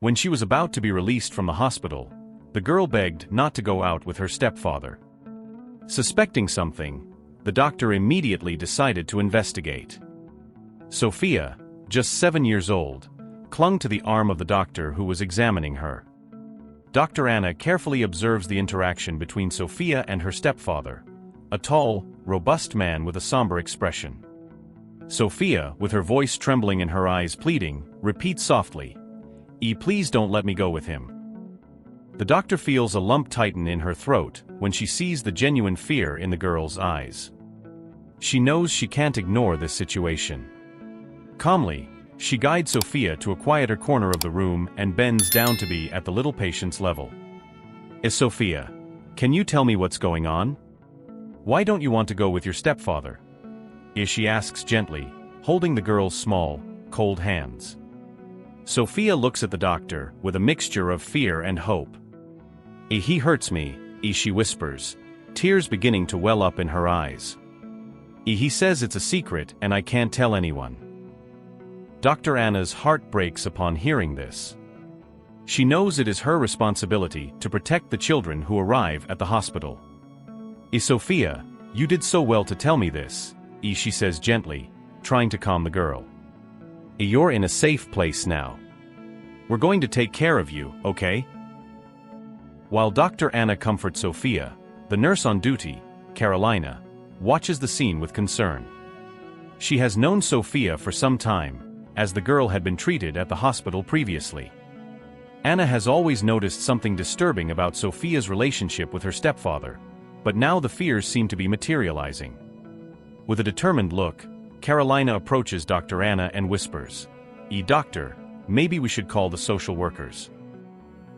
When she was about to be released from the hospital, the girl begged not to go out with her stepfather. Suspecting something, the doctor immediately decided to investigate. Sophia, just 7 years old, clung to the arm of the doctor who was examining her. Dr. Anna carefully observes the interaction between Sophia and her stepfather, a tall, robust man with a somber expression. Sophia, with her voice trembling and her eyes pleading, repeats softly, Please don't let me go with him." The doctor feels a lump tighten in her throat when she sees the genuine fear in the girl's eyes. She knows she can't ignore this situation. Calmly, she guides Sophia to a quieter corner of the room and bends down to be at the little patient's level. Sophia, can you tell me what's going on? Why don't you want to go with your stepfather? She asks gently, holding the girl's small, cold hands. Sophia looks at the doctor with a mixture of fear and hope. He hurts me, she whispers, tears beginning to well up in her eyes. He says it's a secret and I can't tell anyone. Dr. Anna's heart breaks upon hearing this. She knows it is her responsibility to protect the children who arrive at the hospital. Sophia, you did so well to tell me this, she says gently, trying to calm the girl. You're in a safe place now. We're going to take care of you, okay? While Dr. Anna comforts Sophia, the nurse on duty, Carolina, watches the scene with concern. She has known Sophia for some time, as the girl had been treated at the hospital previously. Anna has always noticed something disturbing about Sophia's relationship with her stepfather, but now the fears seem to be materializing. With a determined look, Carolina approaches Dr. Anna and whispers, Doctor, maybe we should call the social workers.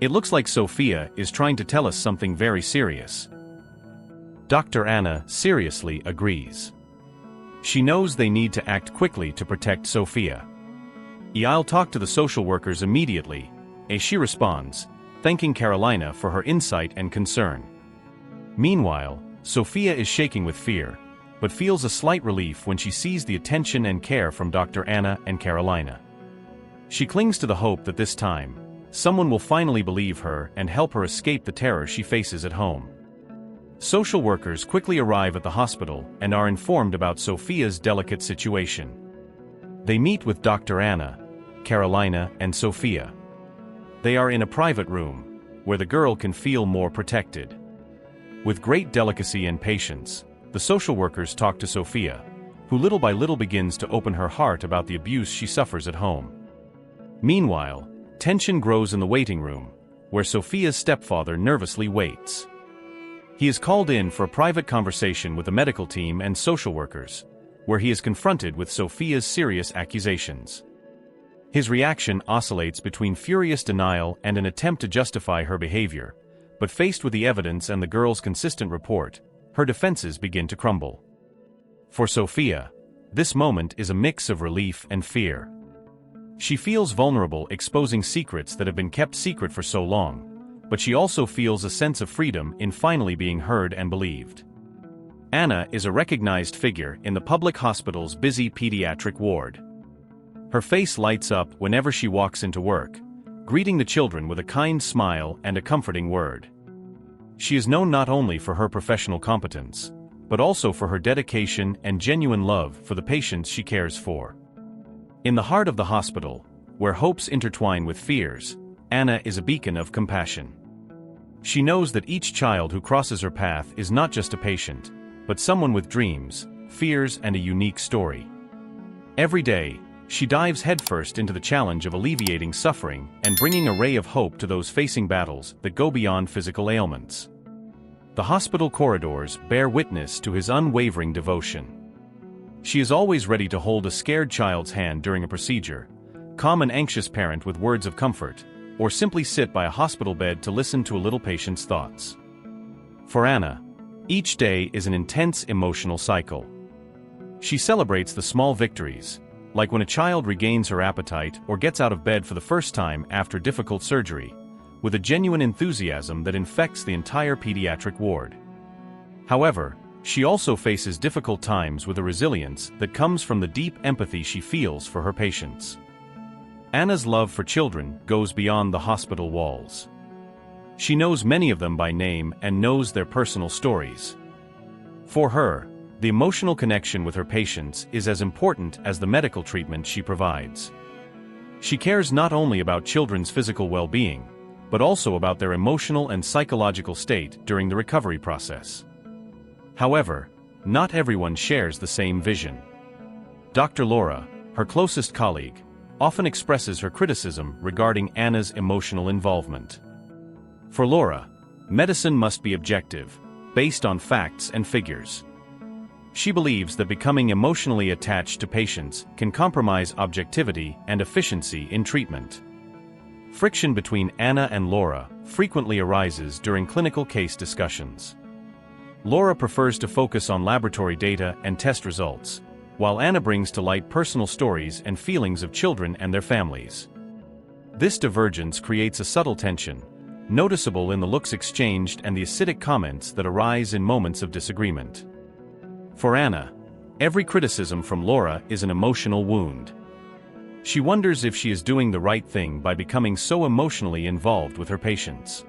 It looks like Sophia is trying to tell us something very serious. Dr. Anna seriously agrees. She knows they need to act quickly to protect Sophia. I'll talk to the social workers immediately, she responds, thanking Carolina for her insight and concern. Meanwhile, Sophia is shaking with fear, but feels a slight relief when she sees the attention and care from Dr. Anna and Carolina. She clings to the hope that this time, someone will finally believe her and help her escape the terror she faces at home. Social workers quickly arrive at the hospital and are informed about Sophia's delicate situation. They meet with Dr. Anna, Carolina, and Sophia. They are in a private room, where the girl can feel more protected. With great delicacy and patience, the social workers talk to Sophia, who little by little begins to open her heart about the abuse she suffers at home. Meanwhile, tension grows in the waiting room, where Sophia's stepfather nervously waits. He is called in for a private conversation with the medical team and social workers, where he is confronted with Sophia's serious accusations. His reaction oscillates between furious denial and an attempt to justify her behavior, but faced with the evidence and the girl's consistent report, her defenses begin to crumble. For Sophia, this moment is a mix of relief and fear. She feels vulnerable exposing secrets that have been kept secret for so long, but she also feels a sense of freedom in finally being heard and believed. Anna is a recognized figure in the public hospital's busy pediatric ward. Her face lights up whenever she walks into work, greeting the children with a kind smile and a comforting word. She is known not only for her professional competence, but also for her dedication and genuine love for the patients she cares for. In the heart of the hospital, where hopes intertwine with fears, Anna is a beacon of compassion. She knows that each child who crosses her path is not just a patient, but someone with dreams, fears, and a unique story. Every day, she dives headfirst into the challenge of alleviating suffering and bringing a ray of hope to those facing battles that go beyond physical ailments. The hospital corridors bear witness to his unwavering devotion. She is always ready to hold a scared child's hand during a procedure, calm an anxious parent with words of comfort, or simply sit by a hospital bed to listen to a little patient's thoughts. For Anna, each day is an intense emotional cycle. She celebrates the small victories, like when a child regains her appetite or gets out of bed for the first time after difficult surgery, with a genuine enthusiasm that infects the entire pediatric ward. However, she also faces difficult times with a resilience that comes from the deep empathy she feels for her patients. Anna's love for children goes beyond the hospital walls. She knows many of them by name and knows their personal stories. For her, the emotional connection with her patients is as important as the medical treatment she provides. She cares not only about children's physical well-being, but also about their emotional and psychological state during the recovery process. However, not everyone shares the same vision. Dr. Laura, her closest colleague, often expresses her criticism regarding Anna's emotional involvement. For Laura, medicine must be objective, based on facts and figures. She believes that becoming emotionally attached to patients can compromise objectivity and efficiency in treatment. Friction between Anna and Laura frequently arises during clinical case discussions. Laura prefers to focus on laboratory data and test results, while Anna brings to light personal stories and feelings of children and their families. This divergence creates a subtle tension, noticeable in the looks exchanged and the acidic comments that arise in moments of disagreement. For Anna, every criticism from Laura is an emotional wound. She wonders if she is doing the right thing by becoming so emotionally involved with her patients.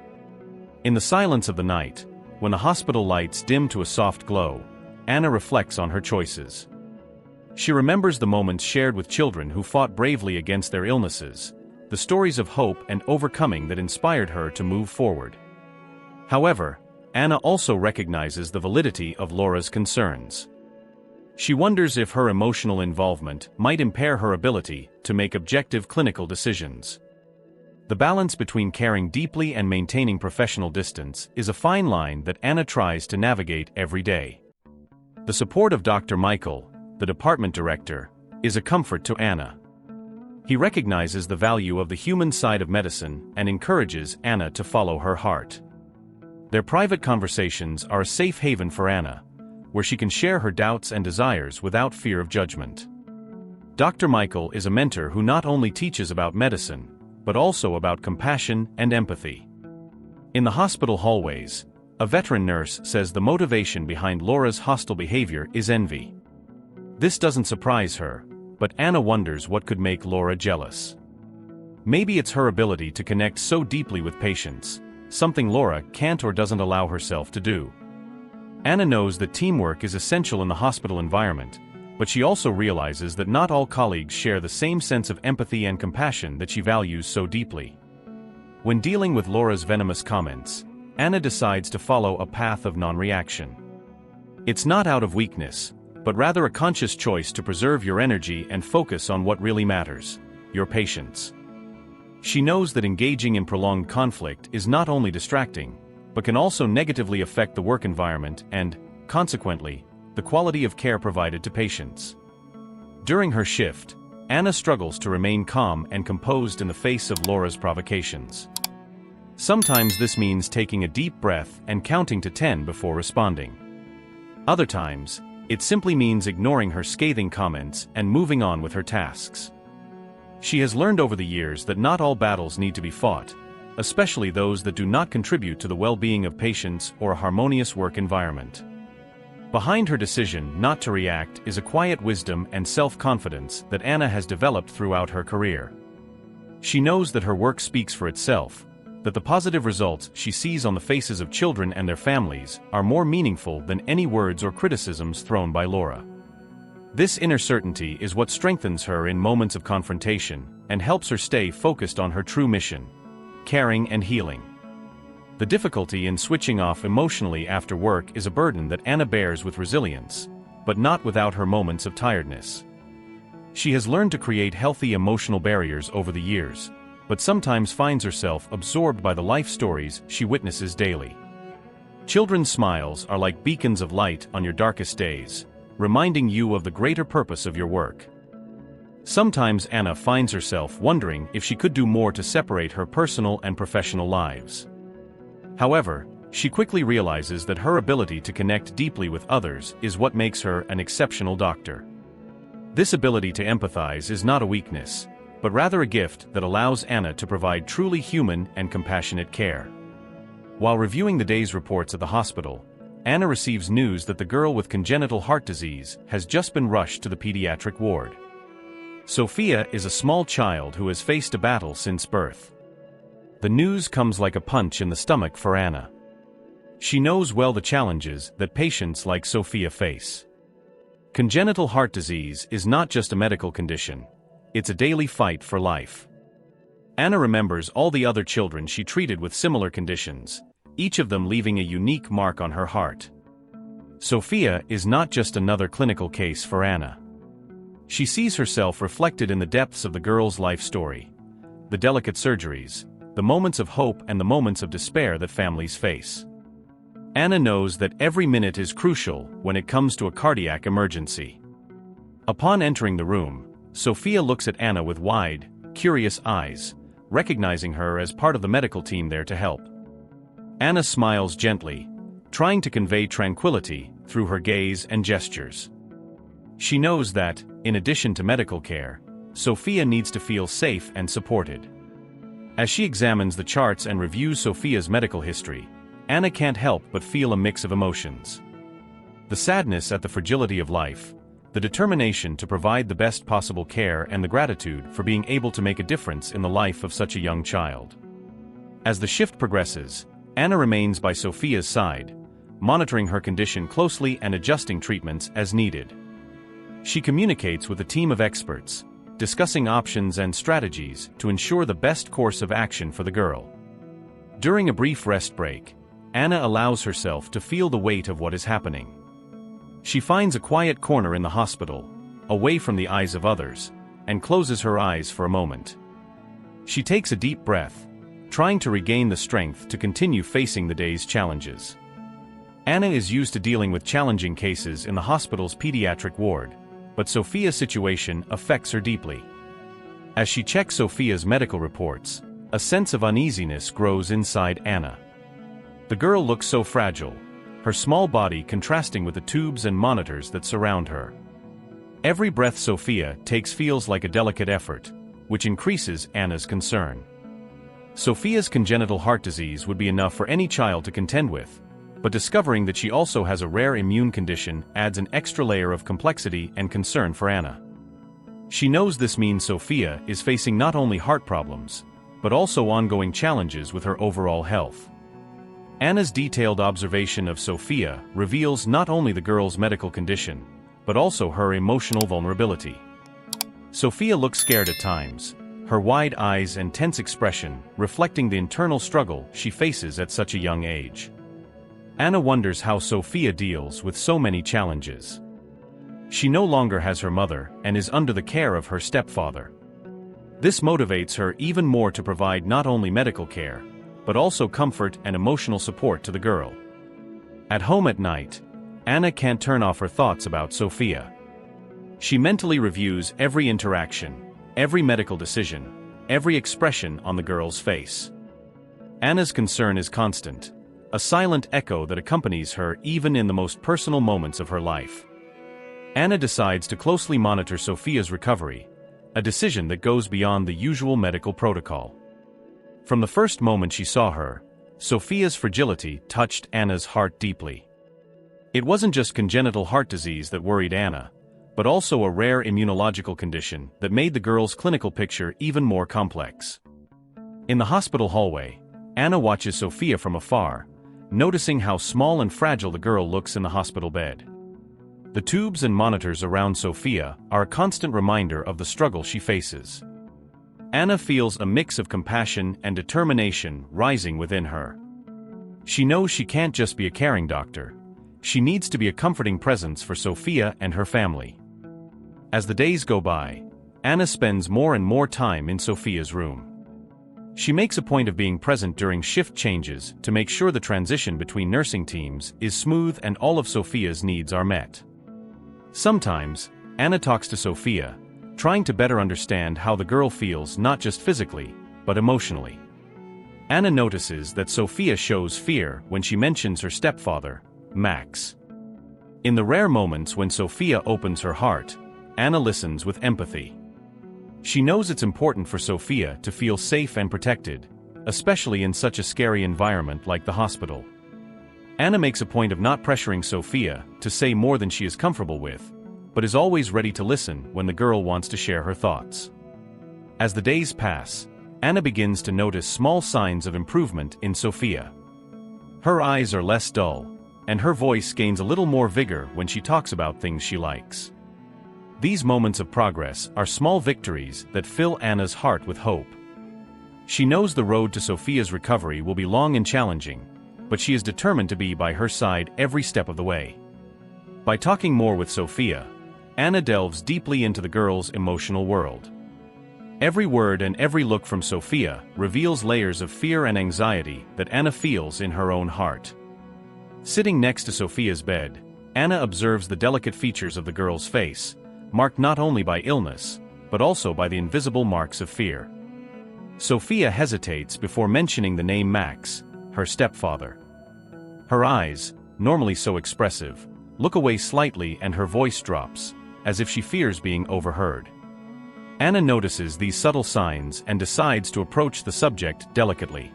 In the silence of the night, when the hospital lights dim to a soft glow, Anna reflects on her choices. She remembers the moments shared with children who fought bravely against their illnesses, the stories of hope and overcoming that inspired her to move forward. However, Anna also recognizes the validity of Laura's concerns. She wonders if her emotional involvement might impair her ability to make objective clinical decisions. The balance between caring deeply and maintaining professional distance is a fine line that Anna tries to navigate every day. The support of Dr. Michael, the department director, is a comfort to Anna. He recognizes the value of the human side of medicine and encourages Anna to follow her heart. Their private conversations are a safe haven for Anna, where she can share her doubts and desires without fear of judgment. Dr. Michael is a mentor who not only teaches about medicine, but also about compassion and empathy. In the hospital hallways, a veteran nurse says the motivation behind Laura's hostile behavior is envy. This doesn't surprise her, but Anna wonders what could make Laura jealous. Maybe it's her ability to connect so deeply with patients, something Laura can't or doesn't allow herself to do. Anna knows that teamwork is essential in the hospital environment, but she also realizes that not all colleagues share the same sense of empathy and compassion that she values so deeply. When dealing with Laura's venomous comments, Anna decides to follow a path of non-reaction. It's not out of weakness, but rather a conscious choice to preserve your energy and focus on what really matters, your patients. She knows that engaging in prolonged conflict is not only distracting, but can also negatively affect the work environment and, consequently, the quality of care provided to patients. During her shift, Anna struggles to remain calm and composed in the face of Laura's provocations. Sometimes this means taking a deep breath and counting to 10 before responding. Other times, it simply means ignoring her scathing comments and moving on with her tasks. She has learned over the years that not all battles need to be fought, especially those that do not contribute to the well-being of patients or a harmonious work environment. Behind her decision not to react is a quiet wisdom and self-confidence that Anna has developed throughout her career. She knows that her work speaks for itself, that the positive results she sees on the faces of children and their families are more meaningful than any words or criticisms thrown by Laura. This inner certainty is what strengthens her in moments of confrontation and helps her stay focused on her true mission: caring and healing. The difficulty in switching off emotionally after work is a burden that Anna bears with resilience, but not without her moments of tiredness. She has learned to create healthy emotional barriers over the years, but sometimes finds herself absorbed by the life stories she witnesses daily. Children's smiles are like beacons of light on your darkest days, reminding you of the greater purpose of your work. Sometimes Anna finds herself wondering if she could do more to separate her personal and professional lives. However, she quickly realizes that her ability to connect deeply with others is what makes her an exceptional doctor. This ability to empathize is not a weakness, but rather a gift that allows Anna to provide truly human and compassionate care. While reviewing the day's reports at the hospital, Anna receives news that the girl with congenital heart disease has just been rushed to the pediatric ward. Sophia is a small child who has faced a battle since birth. The news comes like a punch in the stomach for Anna. She knows well the challenges that patients like Sophia face. Congenital heart disease is not just a medical condition, it's a daily fight for life. Anna remembers all the other children she treated with similar conditions, each of them leaving a unique mark on her heart. Sophia is not just another clinical case for Anna. She sees herself reflected in the depths of the girl's life story, the delicate surgeries, the moments of hope and the moments of despair that families face. Anna knows that every minute is crucial when it comes to a cardiac emergency. Upon entering the room, Sophia looks at Anna with wide, curious eyes, recognizing her as part of the medical team there to help. Anna smiles gently, trying to convey tranquility through her gaze and gestures. She knows that, in addition to medical care, Sophia needs to feel safe and supported. As she examines the charts and reviews Sophia's medical history, Anna can't help but feel a mix of emotions. The sadness at the fragility of life, the determination to provide the best possible care, and the gratitude for being able to make a difference in the life of such a young child. As the shift progresses, Anna remains by Sophia's side, monitoring her condition closely and adjusting treatments as needed. She communicates with a team of experts, discussing options and strategies to ensure the best course of action for the girl. During a brief rest break, Anna allows herself to feel the weight of what is happening. She finds a quiet corner in the hospital, away from the eyes of others, and closes her eyes for a moment. She takes a deep breath, trying to regain the strength to continue facing the day's challenges. Anna is used to dealing with challenging cases in the hospital's pediatric ward, but Sophia's situation affects her deeply. As she checks Sophia's medical reports, a sense of uneasiness grows inside Anna. The girl looks so fragile, her small body contrasting with the tubes and monitors that surround her. Every breath Sophia takes feels like a delicate effort, which increases Anna's concern. Sophia's congenital heart disease would be enough for any child to contend with, but discovering that she also has a rare immune condition adds an extra layer of complexity and concern for Anna. She knows this means Sophia is facing not only heart problems, but also ongoing challenges with her overall health. Anna's detailed observation of Sophia reveals not only the girl's medical condition, but also her emotional vulnerability. Sophia looks scared at times, her wide eyes and tense expression reflecting the internal struggle she faces at such a young age. Anna wonders how Sophia deals with so many challenges. She no longer has her mother and is under the care of her stepfather. This motivates her even more to provide not only medical care, but also comfort and emotional support to the girl. At home at night, Anna can't turn off her thoughts about Sophia. She mentally reviews every interaction, every medical decision, every expression on the girl's face. Anna's concern is constant, a silent echo that accompanies her even in the most personal moments of her life. Anna decides to closely monitor Sophia's recovery, a decision that goes beyond the usual medical protocol. From the first moment she saw her, Sophia's fragility touched Anna's heart deeply. It wasn't just congenital heart disease that worried Anna, but also a rare immunological condition that made the girl's clinical picture even more complex. In the hospital hallway, Anna watches Sophia from afar, noticing how small and fragile the girl looks in the hospital bed. The tubes and monitors around Sophia are a constant reminder of the struggle she faces. Anna feels a mix of compassion and determination rising within her. She knows she can't just be a caring doctor. She needs to be a comforting presence for Sophia and her family. As the days go by, Anna spends more and more time in Sophia's room. She makes a point of being present during shift changes to make sure the transition between nursing teams is smooth and all of Sophia's needs are met. Sometimes, Anna talks to Sophia, trying to better understand how the girl feels not just physically, but emotionally. Anna notices that Sophia shows fear when she mentions her stepfather, Max. In the rare moments when Sophia opens her heart, Anna listens with empathy. She knows it's important for Sophia to feel safe and protected, especially in such a scary environment like the hospital. Anna makes a point of not pressuring Sophia to say more than she is comfortable with, but is always ready to listen when the girl wants to share her thoughts. As the days pass, Anna begins to notice small signs of improvement in Sophia. Her eyes are less dull, and her voice gains a little more vigor when she talks about things she likes. These moments of progress are small victories that fill Anna's heart with hope. She knows the road to Sophia's recovery will be long and challenging, but she is determined to be by her side every step of the way. By talking more with Sophia, Anna delves deeply into the girl's emotional world. Every word and every look from Sophia reveals layers of fear and anxiety that Anna feels in her own heart. Sitting next to Sophia's bed, Anna observes the delicate features of the girl's face, marked not only by illness, but also by the invisible marks of fear. Sophia hesitates before mentioning the name Max, her stepfather. Her eyes, normally so expressive, look away slightly and her voice drops, as if she fears being overheard. Anna notices these subtle signs and decides to approach the subject delicately.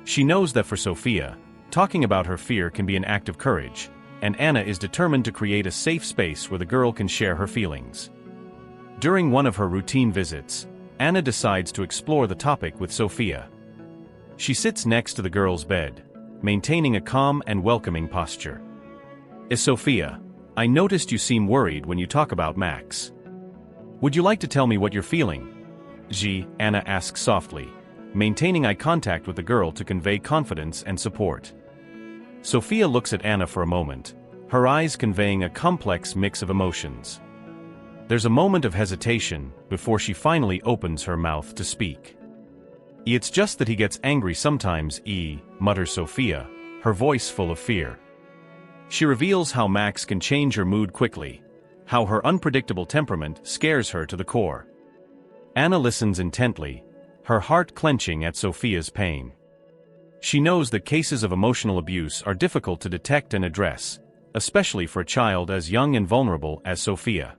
She knows that for Sophia, talking about her fear can be an act of courage, and Anna is determined to create a safe space where the girl can share her feelings. During one of her routine visits, Anna decides to explore the topic with Sophia. She sits next to the girl's bed, maintaining a calm and welcoming posture. Sophia, I noticed you seem worried when you talk about Max. Would you like to tell me what you're feeling? Anna asks softly, maintaining eye contact with the girl to convey confidence and support. Sophia looks at Anna for a moment, her eyes conveying a complex mix of emotions. There's a moment of hesitation before she finally opens her mouth to speak. It's just that he gets angry sometimes, mutters Sophia, her voice full of fear. She reveals how Max can change her mood quickly, how her unpredictable temperament scares her to the core. Anna listens intently, her heart clenching at Sophia's pain. She knows that cases of emotional abuse are difficult to detect and address, especially for a child as young and vulnerable as Sophia.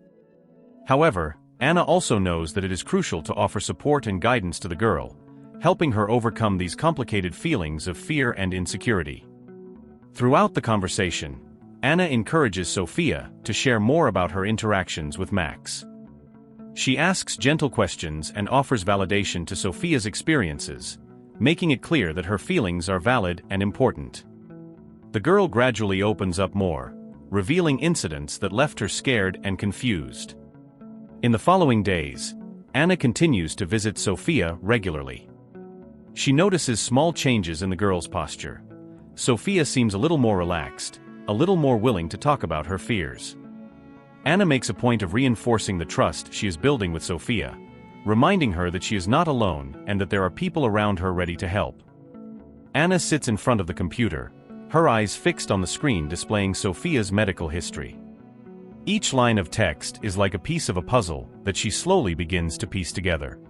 However, Anna also knows that it is crucial to offer support and guidance to the girl, helping her overcome these complicated feelings of fear and insecurity. Throughout the conversation, Anna encourages Sophia to share more about her interactions with Max. She asks gentle questions and offers validation to Sophia's experiences, making it clear that her feelings are valid and important. The girl gradually opens up more, revealing incidents that left her scared and confused. In the following days, Anna continues to visit Sophia regularly. She notices small changes in the girl's posture. Sophia seems a little more relaxed, a little more willing to talk about her fears. Anna makes a point of reinforcing the trust she is building with Sophia, reminding her that she is not alone and that there are people around her ready to help. Anna sits in front of the computer, her eyes fixed on the screen displaying Sophia's medical history. Each line of text is like a piece of a puzzle that she slowly begins to piece together.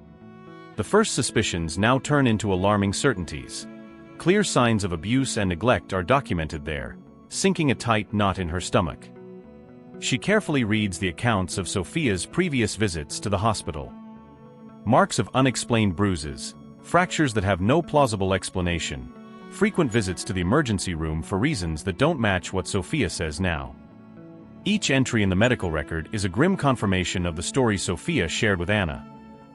The first suspicions now turn into alarming certainties. Clear signs of abuse and neglect are documented there, sinking a tight knot in her stomach. She carefully reads the accounts of Sophia's previous visits to the hospital. Marks of unexplained bruises, fractures that have no plausible explanation, frequent visits to the emergency room for reasons that don't match what Sophia says now. Each entry in the medical record is a grim confirmation of the story Sophia shared with Anna,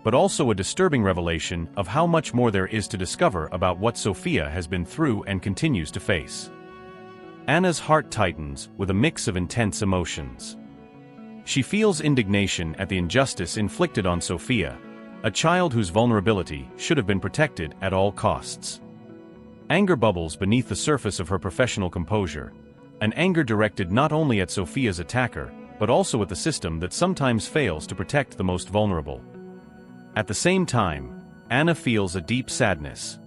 but also a disturbing revelation of how much more there is to discover about what Sophia has been through and continues to face. Anna's heart tightens with a mix of intense emotions. She feels indignation at the injustice inflicted on Sophia, a child whose vulnerability should have been protected at all costs. Anger bubbles beneath the surface of her professional composure, an anger directed not only at Sophia's attacker, but also at the system that sometimes fails to protect the most vulnerable. At the same time, Anna feels a deep sadness.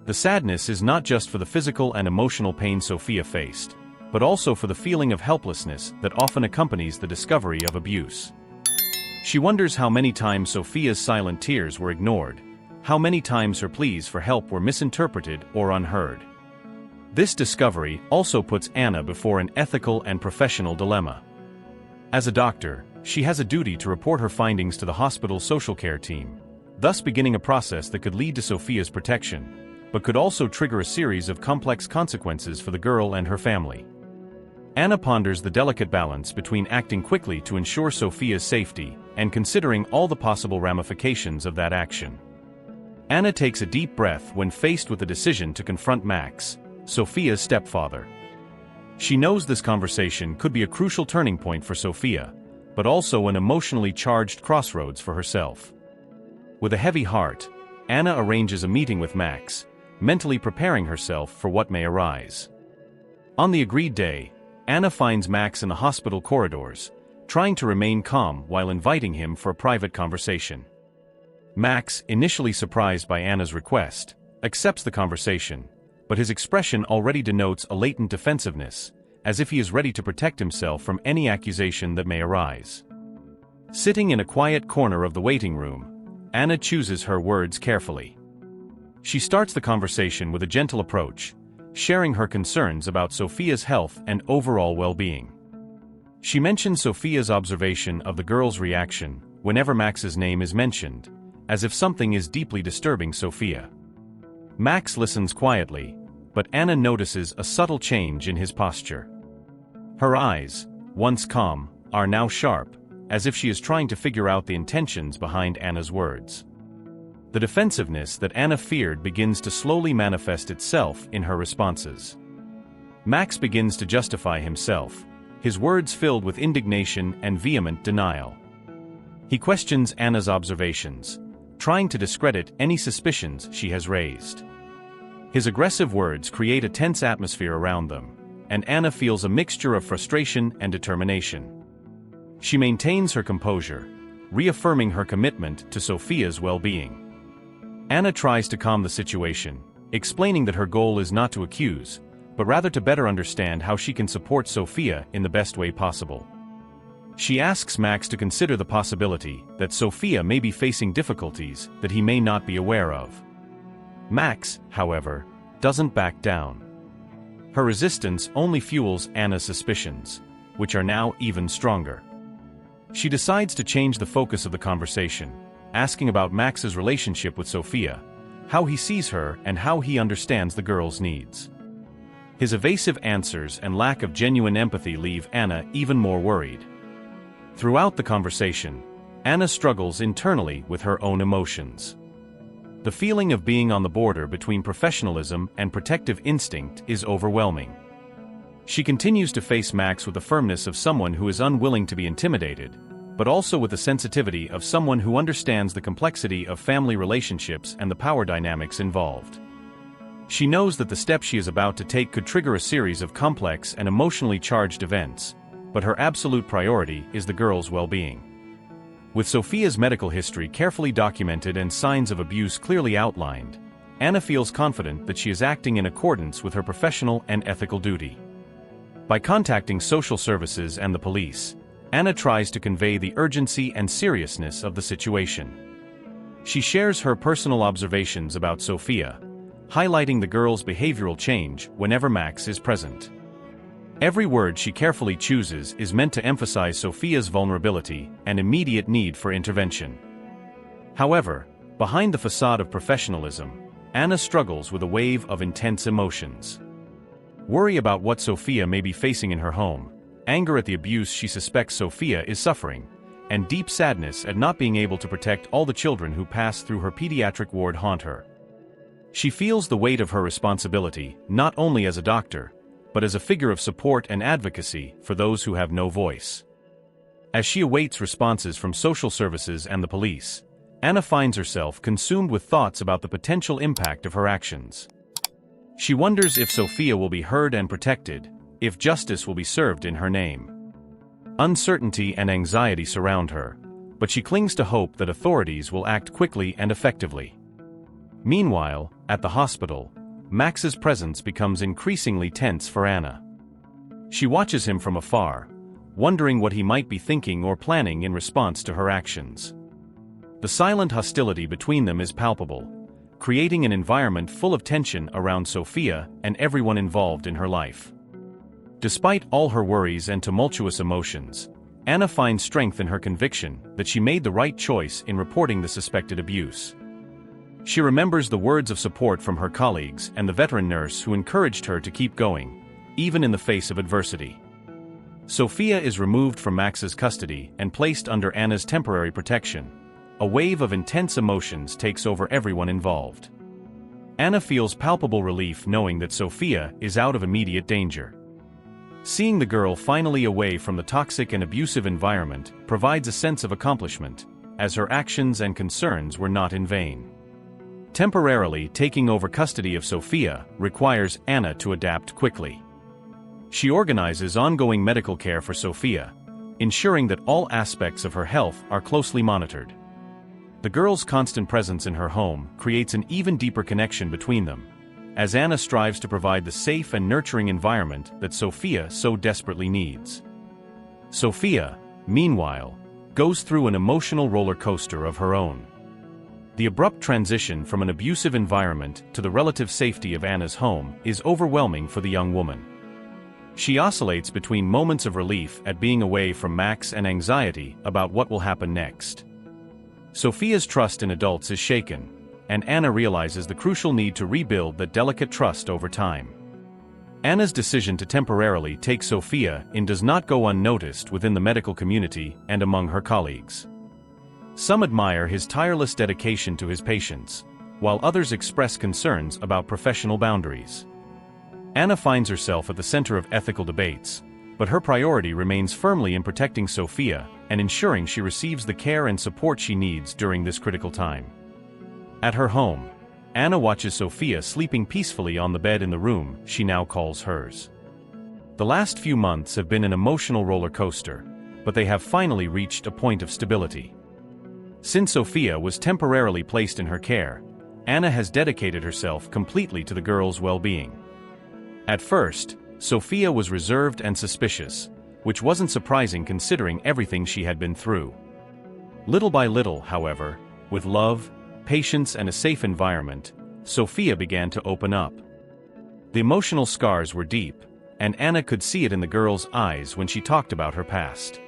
The sadness is not just for the physical and emotional pain Sophia faced, but also for the feeling of helplessness that often accompanies the discovery of abuse. She wonders how many times Sophia's silent tears were ignored, how many times her pleas for help were misinterpreted or unheard. This discovery also puts Anna before an ethical and professional dilemma. As a doctor, she has a duty to report her findings to the hospital's social care team, thus beginning a process that could lead to Sophia's protection, but could also trigger a series of complex consequences for the girl and her family. Anna ponders the delicate balance between acting quickly to ensure Sophia's safety and considering all the possible ramifications of that action. Anna takes a deep breath when faced with the decision to confront Max, Sophia's stepfather. She knows this conversation could be a crucial turning point for Sophia, but also an emotionally charged crossroads for herself. With a heavy heart, Anna arranges a meeting with Max, mentally preparing herself for what may arise. On the agreed day, Anna finds Max in the hospital corridors, trying to remain calm while inviting him for a private conversation. Max, initially surprised by Anna's request, accepts the conversation, but his expression already denotes a latent defensiveness, as if he is ready to protect himself from any accusation that may arise. Sitting in a quiet corner of the waiting room, Anna chooses her words carefully. She starts the conversation with a gentle approach, sharing her concerns about Sophia's health and overall well-being. She mentions Sophia's observation of the girl's reaction whenever Max's name is mentioned, as if something is deeply disturbing Sophia. Max listens quietly, but Anna notices a subtle change in his posture. Her eyes, once calm, are now sharp, as if she is trying to figure out the intentions behind Anna's words. The defensiveness that Anna feared begins to slowly manifest itself in her responses. Max begins to justify himself, his words filled with indignation and vehement denial. He questions Anna's observations, trying to discredit any suspicions she has raised. His aggressive words create a tense atmosphere around them, and Anna feels a mixture of frustration and determination. She maintains her composure, reaffirming her commitment to Sophia's well-being. Anna tries to calm the situation, explaining that her goal is not to accuse, but rather to better understand how she can support Sophia in the best way possible. She asks Max to consider the possibility that Sophia may be facing difficulties that he may not be aware of. Max, however, doesn't back down. Her resistance only fuels Anna's suspicions, which are now even stronger. She decides to change the focus of the conversation, asking about Max's relationship with Sophia, how he sees her and how he understands the girl's needs. His evasive answers and lack of genuine empathy leave Anna even more worried. Throughout the conversation, Anna struggles internally with her own emotions. The feeling of being on the border between professionalism and protective instinct is overwhelming. She continues to face Max with the firmness of someone who is unwilling to be intimidated, but also with the sensitivity of someone who understands the complexity of family relationships and the power dynamics involved. She knows that the step she is about to take could trigger a series of complex and emotionally charged events, but her absolute priority is the girl's well-being. With Sophia's medical history carefully documented and signs of abuse clearly outlined, Anna feels confident that she is acting in accordance with her professional and ethical duty. By contacting social services and the police, Anna tries to convey the urgency and seriousness of the situation. She shares her personal observations about Sophia, highlighting the girl's behavioral change whenever Max is present. Every word she carefully chooses is meant to emphasize Sophia's vulnerability and immediate need for intervention. However, behind the facade of professionalism, Anna struggles with a wave of intense emotions. Worry about what Sophia may be facing in her home, anger at the abuse she suspects Sophia is suffering, and deep sadness at not being able to protect all the children who pass through her pediatric ward haunt her. She feels the weight of her responsibility not only as a doctor, but as a figure of support and advocacy for those who have no voice. As she awaits responses from social services and the police, Anna finds herself consumed with thoughts about the potential impact of her actions. She wonders if Sophia will be heard and protected, if justice will be served in her name. Uncertainty and anxiety surround her, but she clings to hope that authorities will act quickly and effectively. Meanwhile, at the hospital, Max's presence becomes increasingly tense for Anna. She watches him from afar, wondering what he might be thinking or planning in response to her actions. The silent hostility between them is palpable, creating an environment full of tension around Sophia and everyone involved in her life. Despite all her worries and tumultuous emotions, Anna finds strength in her conviction that she made the right choice in reporting the suspected abuse. She remembers the words of support from her colleagues and the veteran nurse who encouraged her to keep going, even in the face of adversity. Sophia is removed from Max's custody and placed under Anna's temporary protection. A wave of intense emotions takes over everyone involved. Anna feels palpable relief knowing that Sophia is out of immediate danger. Seeing the girl finally away from the toxic and abusive environment provides a sense of accomplishment, as her actions and concerns were not in vain. Temporarily taking over custody of Sophia requires Anna to adapt quickly. She organizes ongoing medical care for Sophia, ensuring that all aspects of her health are closely monitored. The girl's constant presence in her home creates an even deeper connection between them, as Anna strives to provide the safe and nurturing environment that Sophia so desperately needs. Sophia, meanwhile, goes through an emotional roller coaster of her own. The abrupt transition from an abusive environment to the relative safety of Anna's home is overwhelming for the young woman. She oscillates between moments of relief at being away from Max and anxiety about what will happen next. Sophia's trust in adults is shaken, and Anna realizes the crucial need to rebuild that delicate trust over time. Anna's decision to temporarily take Sophia in does not go unnoticed within the medical community and among her colleagues. Some admire his tireless dedication to his patients, while others express concerns about professional boundaries. Anna finds herself at the center of ethical debates, but her priority remains firmly in protecting Sophia and ensuring she receives the care and support she needs during this critical time. At her home, Anna watches Sophia sleeping peacefully on the bed in the room she now calls hers. The last few months have been an emotional roller coaster, but they have finally reached a point of stability. Since Sophia was temporarily placed in her care, Anna has dedicated herself completely to the girl's well-being. At first, Sophia was reserved and suspicious, which wasn't surprising considering everything she had been through. Little by little, however, with love, patience and a safe environment, Sophia began to open up. The emotional scars were deep, and Anna could see it in the girl's eyes when she talked about her past.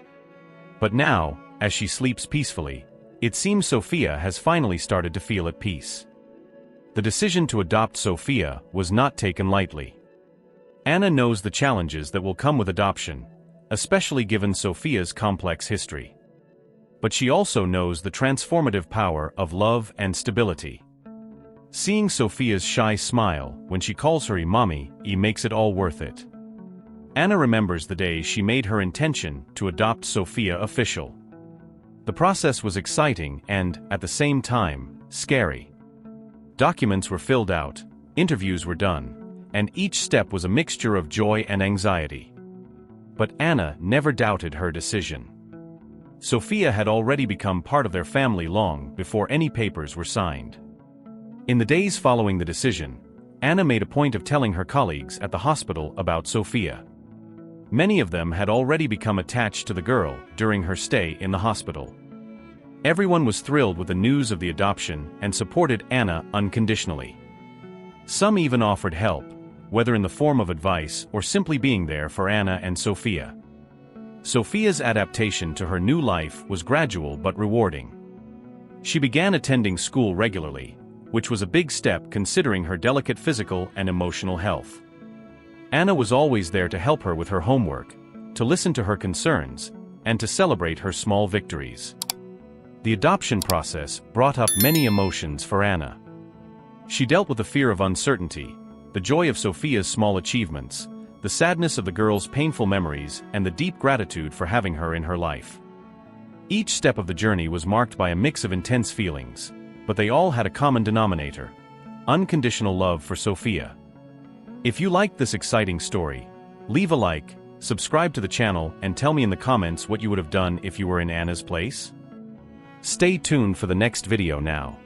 But now, as she sleeps peacefully, it seems Sophia has finally started to feel at peace. The decision to adopt Sophia was not taken lightly. Anna knows the challenges that will come with adoption, especially given Sophia's complex history. But she also knows the transformative power of love and stability. Seeing Sophia's shy smile when she calls her mommy makes it all worth it. Anna remembers the day she made her intention to adopt Sophia official. The process was exciting and, at the same time, scary. Documents were filled out, interviews were done, and each step was a mixture of joy and anxiety. But Anna never doubted her decision. Sophia had already become part of their family long before any papers were signed. In the days following the decision, Anna made a point of telling her colleagues at the hospital about Sophia. Many of them had already become attached to the girl during her stay in the hospital. Everyone was thrilled with the news of the adoption and supported Anna unconditionally. Some even offered help, whether in the form of advice or simply being there for Anna and Sophia. Sophia's adaptation to her new life was gradual but rewarding. She began attending school regularly, which was a big step considering her delicate physical and emotional health. Anna was always there to help her with her homework, to listen to her concerns, and to celebrate her small victories. The adoption process brought up many emotions for Anna. She dealt with the fear of uncertainty, the joy of Sophia's small achievements, the sadness of the girl's painful memories, and the deep gratitude for having her in her life. Each step of the journey was marked by a mix of intense feelings, but they all had a common denominator: unconditional love for Sophia. If you liked this exciting story, leave a like, subscribe to the channel, and tell me in the comments what you would have done if you were in Anna's place. Stay tuned for the next video now.